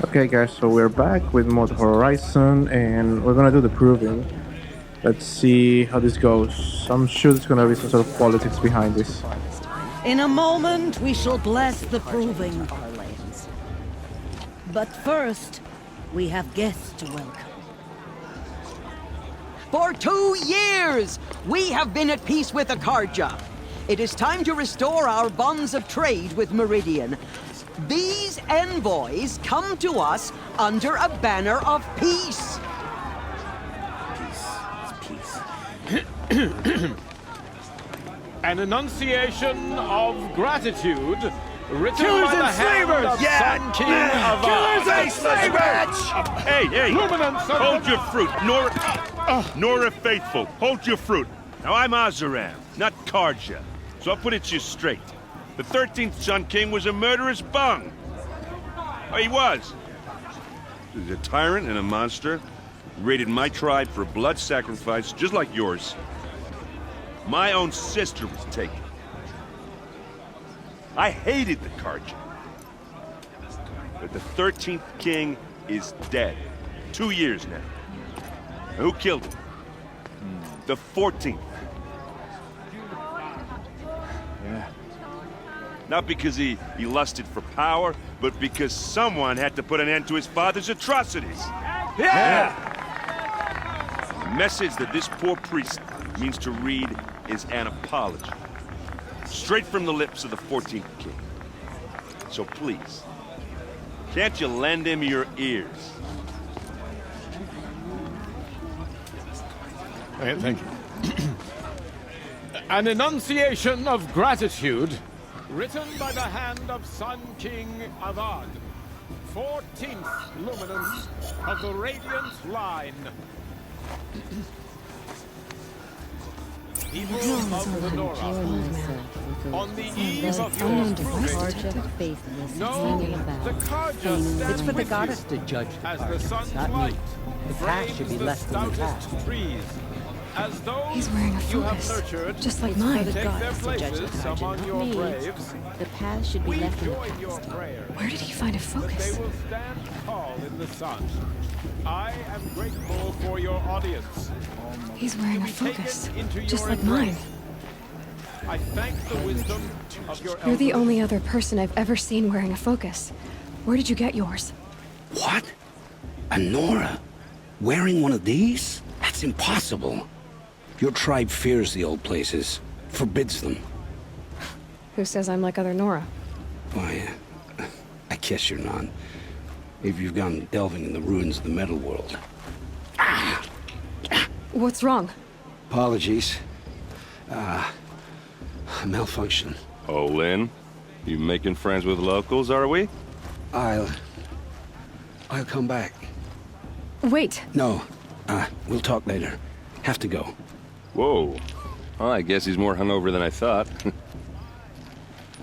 Okay, guys, so we're back with Mod Horizon, and we're gonna do the proving. Let's see how this goes. I'm sure there's gonna be some sort of politics behind this. In a moment, we shall bless the proving. But first, we have guests to welcome. For 2 years, we have been at peace with Akarja. It is time to restore our bonds of trade with Meridian. These envoys come to us under a banner of peace. An enunciation of gratitude written Killers by the and hand slavers! of Yeah! Sun King of Killers and slavers! Hey, Luminance of hold your fruit. Nora Faithful, hold your fruit. Now, I'm Azaram, not Karja, so I'll put it to you straight. The 13th Sun King was a murderous bung. Oh, he was. He was a tyrant and a monster. He raided my tribe for a blood sacrifice, just like yours. My own sister was taken. I hated the Karja. But the 13th King is dead. 2 years now. And who killed him? The 14th. Yeah. Not because he lusted for power, but because someone had to put an end to his father's atrocities. Yeah! The message that this poor priest means to read is an apology. Straight from the lips of the 14th king. So please, can't you lend him your ears? Thank you. An enunciation of gratitude written by the hand of Sun King Avad, 14th luminance of the Radiant Line. People of the Nora, on the eve of your proving, know the Karja It's for the stand goddess with to you judge the as the Karja, sun's not me. light The past should be frames the left in the stoutest past. trees, as those He's wearing a you have focus, nurtured just like It's for mine. the take their goddess to judge the places Karja, among not your me. graves. The past should be We left in the join your past. prayers Where did he find a that focus? they will stand tall in the sun. I am grateful for your audience. He's wearing a Be taken focus, into your just like mine. embrace. I thank the wisdom of your You're the elders. only other person I've ever seen wearing a focus. Where did you get yours? What? A Nora? Wearing one of these? That's impossible. Your tribe fears the old places, forbids them. Who says I'm like other Nora? Why, I guess you're not. If you've gone delving in the ruins of the metal world. What's wrong? Apologies. Malfunction. Oh, Lynn, you making friends with locals, are we? I'll come back. Wait, No, we'll talk later. Have to go. Whoa. Well, I guess he's more hungover than I thought.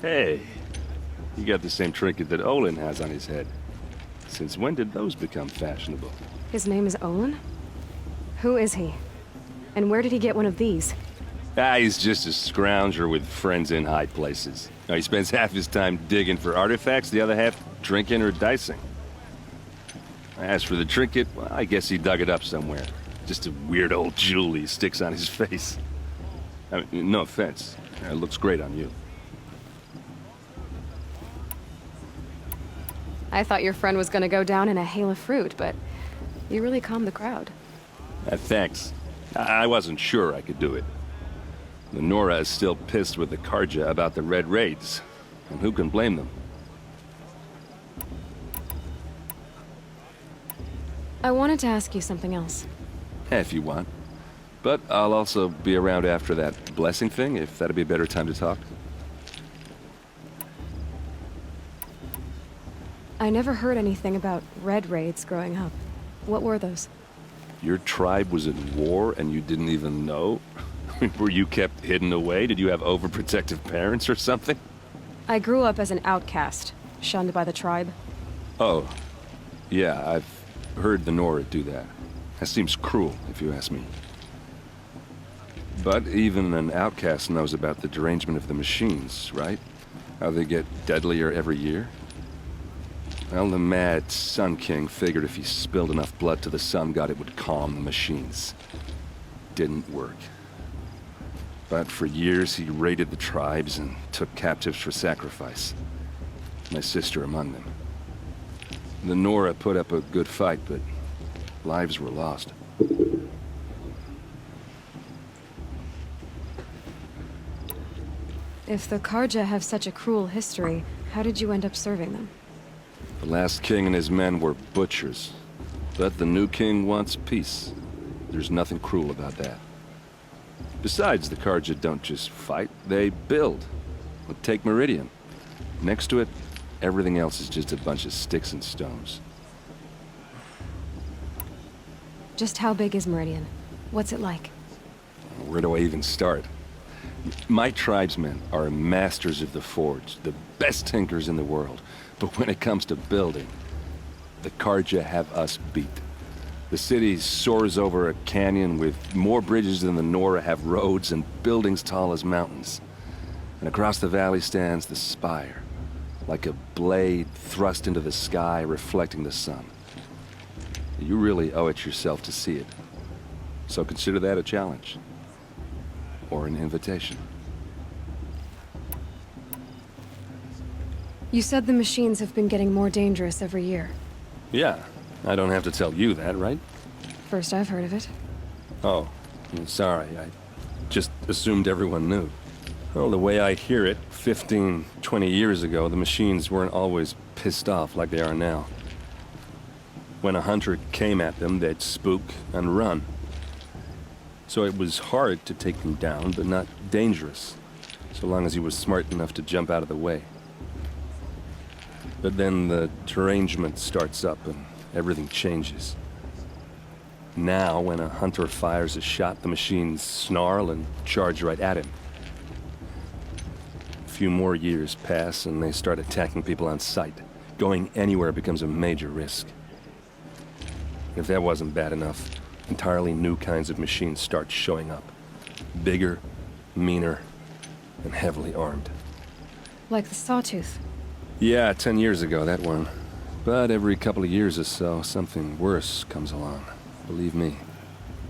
Hey, you got the same trinket that Olin has on his head. Since when did those become fashionable? his name is Olin? Who is he? And where did he get one of these? He's just a scrounger with friends in high places. Now, he spends half his time digging for artifacts, the other half drinking or dicing. As for the trinket, well, I guess he dug it up somewhere. Just a weird old jewel he sticks on his face. I mean, no offense. It looks great on you. I thought your friend was gonna go down in a hail of fruit, but you really calmed the crowd. Thanks. I wasn't sure I could do it. The Nora is still pissed with the Karja about the Red Raids. And who can blame them? I wanted to ask you something else. If you want. But I'll also be around after that blessing thing, if that'd be a better time to talk. I never heard anything about red raids growing up. What were those? Your tribe was at war and you didn't even know? Were you kept hidden away? Did you have overprotective parents or something? I grew up as an outcast, shunned by the tribe. Oh, yeah, I've heard the Nora do that. That seems cruel, if you ask me. But even an outcast knows about the derangement of the machines, right? How they get deadlier every year? Well, the mad Sun King figured if he spilled enough blood to the Sun God, it would calm the machines. Didn't work. But for years, he raided the tribes and took captives for sacrifice. My sister among them. The Nora put up a good fight, but lives were lost. If the Karja have such a cruel history, how did you end up serving them? The last king and his men were butchers. But the new king wants peace. There's nothing cruel about that. Besides, the Karja don't just fight, they build. Take Meridian. Next to it, everything else is just a bunch of sticks and stones. Just how big is Meridian? What's it like? Where do I even start? My tribesmen are masters of the forge, the best tinkers in the world. But when it comes to building, the Karja have us beat. The city soars over a canyon with more bridges than the Nora have roads and buildings tall as mountains. And across the valley stands the spire, like a blade thrust into the sky reflecting the sun. You really owe it yourself to see it. So consider that a challenge. Or an invitation. You said the machines have been getting more dangerous every year. Yeah, I don't have to tell you that, right? First I've heard of it. Oh, I'm sorry. I just assumed everyone knew. Well, the way I hear it, 15, 20 years ago, the machines weren't always pissed off like they are now. When a hunter came at them, they'd spook and run. So it was hard to take them down, but not dangerous, so long as he was smart enough to jump out of the way. But then the derangement starts up and everything changes. Now, when a hunter fires a shot, the machines snarl and charge right at him. A few more years pass and they start attacking people on sight. Going anywhere becomes a major risk. If that wasn't bad enough, entirely new kinds of machines start showing up. Bigger, meaner, and heavily armed. Like the Sawtooth. Yeah, 10 years ago, that one. But every couple of years or so, something worse comes along. Believe me.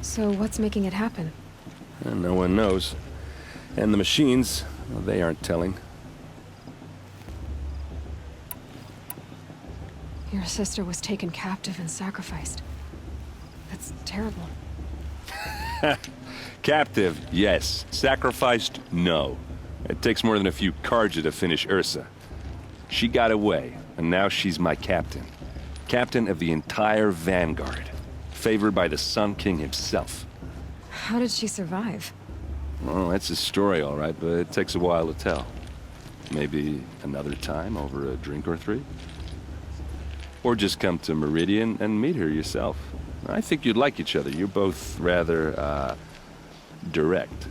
So what's making it happen? And no one knows. And the machines, well, they aren't telling. Your sister was taken captive and sacrificed. That's terrible. Captive, yes. Sacrificed, no. It takes more than a few Karja to finish Ursa. She got away, and now she's my captain. Captain of the entire Vanguard. Favored by the Sun King himself. How did she survive? Well, that's a story, all right, but it takes a while to tell. Maybe another time over a drink or three? Or just come to Meridian and meet her yourself. I think you'd like each other. You're both rather, direct.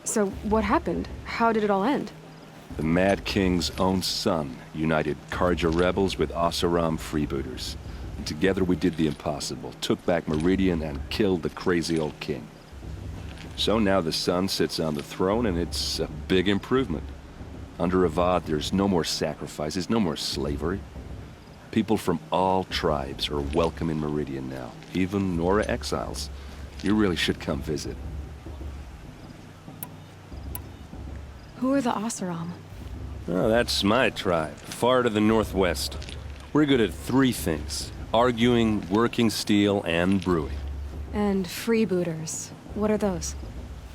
So what happened? How did it all end? The Mad King's own son united Karja rebels with Oseram freebooters. And together we did the impossible, took back Meridian and killed the crazy old king. So now the son sits on the throne and it's a big improvement. Under Avad, there's no more sacrifices, no more slavery. People from all tribes are welcome in Meridian now, even Nora exiles. You really should come visit. Who are the Oseram? Oh, that's my tribe, far to the northwest. We're good at three things: arguing, working steel, and brewing. And freebooters. What are those?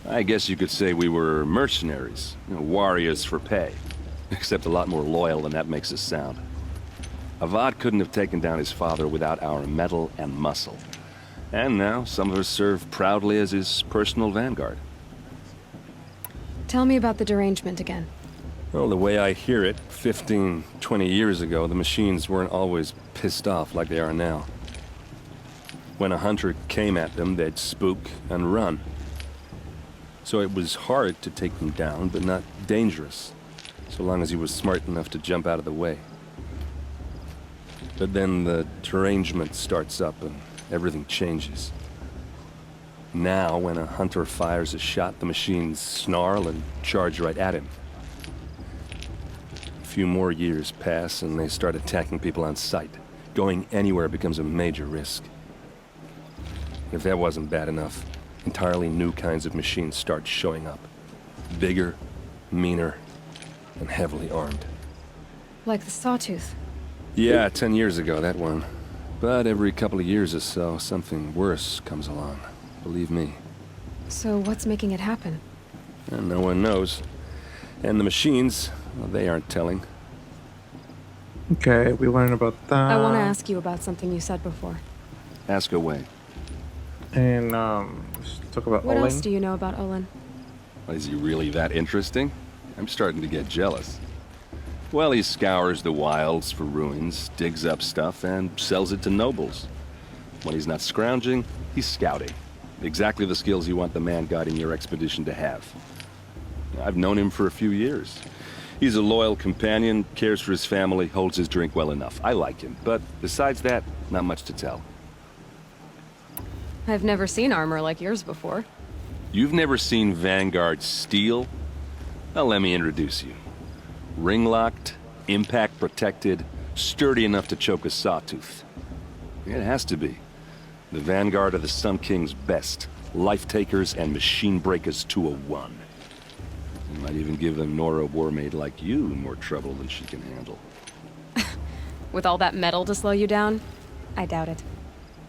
I guess you could say we were mercenaries, warriors for pay. Except a lot more loyal than that makes us sound. Avad couldn't have taken down his father without our metal and muscle. And now some of us serve proudly as his personal vanguard. Tell me about the derangement again. Well, the way I hear it, 15, 20 years ago, the machines weren't always pissed off like they are now. When a hunter came at them, they'd spook and run. So it was hard to take them down, but not dangerous, so long as he was smart enough to jump out of the way. But then the derangement starts up and everything changes. Now, when a hunter fires a shot, the machines snarl and charge right at him. few more years pass and they start attacking people on sight. Going anywhere becomes a major risk. If that wasn't bad enough, entirely new kinds of machines start showing up. Bigger, meaner, and heavily armed. Like the Sawtooth. Yeah, 10 years ago, that one. But every couple of years or so, something worse comes along. Believe me. So what's making it happen? And no one knows. And the machines, well, they aren't telling. Okay, we learned about that. I want to ask you about something you said before. Ask away. And let's talk about What Olin. else do you know about Olin? Is he really that interesting? I'm starting to get jealous. Well, he scours the wilds for ruins, digs up stuff, and sells it to nobles. When he's not scrounging, he's scouting. Exactly the skills you want the man guiding your expedition to have. I've known him for a few years. He's a loyal companion, cares for his family, holds his drink well enough. I like him, but besides that, not much to tell. I've never seen armor like yours before. You've never seen Vanguard steel? Well, let me introduce you. Ring-locked, impact-protected, sturdy enough to choke a sawtooth. It has to be. The Vanguard are the Sun King's best. Life-takers and machine-breakers to a one. You might even give a Nora warmaid like you more trouble than she can handle. With all that metal to slow you down? I doubt it.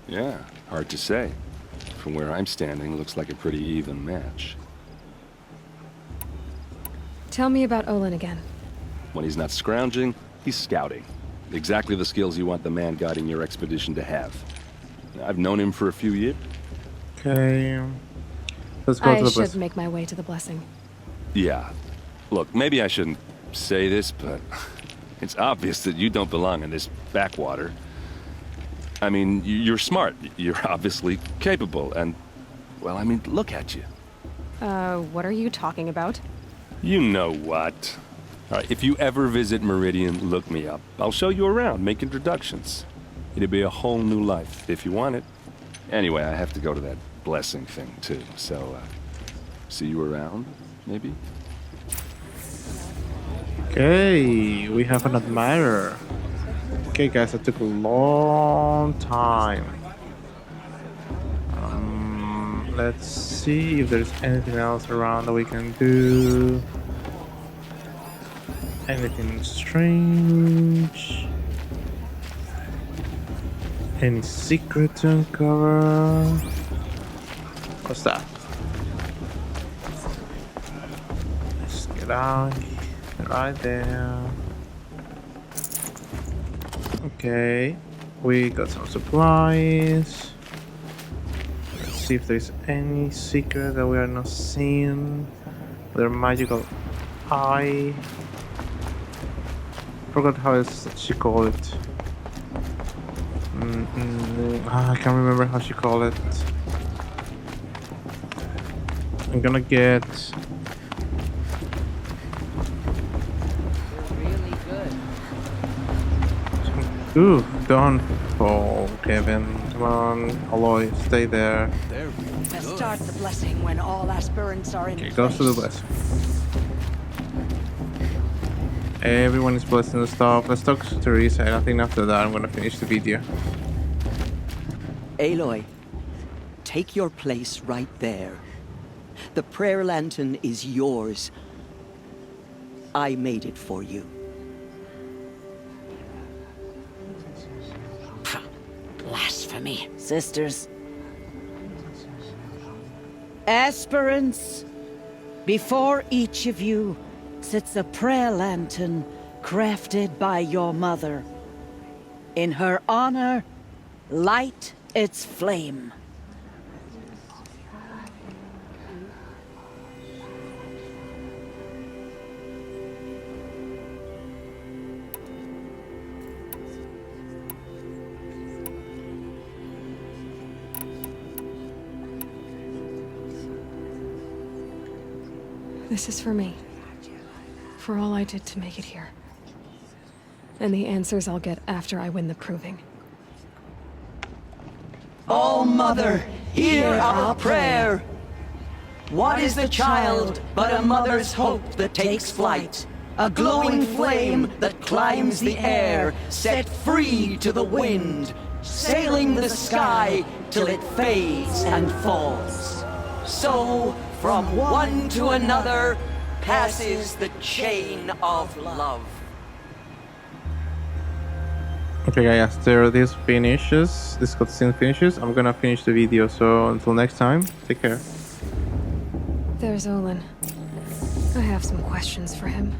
Yeah, hard to say. From where I'm standing, looks like a pretty even match. Tell me about Olin again. When he's not scrounging, he's scouting. Exactly the skills you want the man guiding your expedition to have. I've known him for a few years. Okay. Let's go to I the should blessing. make my way to the blessing. Yeah. Look, maybe I shouldn't say this, but it's obvious that you don't belong in this backwater. I mean, you're smart. You're obviously capable, and, well, I mean, look at you. What are you talking about? You know what. All right, if you ever visit Meridian, look me up. I'll show you around, make introductions. It'll be a whole new life, if you want it. Anyway, I have to go to that blessing thing, too, so, see you around, maybe? Okay, we have an admirer. Okay, guys, that took a long time. Let's see if there's anything else around that we can do. Anything strange? Any secret to uncover? What's that? Let's get out. Right there. Okay, we got some supplies. Let's see if there's any secret that we are not seeing. Their magical eye. Forgot how she called it. I can't remember how she called it. I'm gonna get. Ooh, don't fall, Kevin. Come on, Aloy, stay there. Let's start the blessing when all aspirants are in Okay, place. goes to the blessing. Everyone is blessing the stuff. Let's talk to Teresa, and I think after that I'm gonna finish the video. Aloy, take your place right there. The prayer lantern is yours. I made it for you. Blasphemy, sisters. Aspirants, before each of you sits a prayer lantern crafted by your mother. In her honor, light its flame. This is for me. For all I did to make it here. And the answers I'll get after I win the proving. Oh, Mother, hear our prayer. What is the child but a mother's hope that takes flight? A glowing flame that climbs the air, set free to the wind, sailing the sky till it fades and falls. So, from one to another, passes the chain of love. Okay guys, after this cutscene finishes, I'm gonna finish the video, so until next time, take care. There's Olin. I have some questions for him.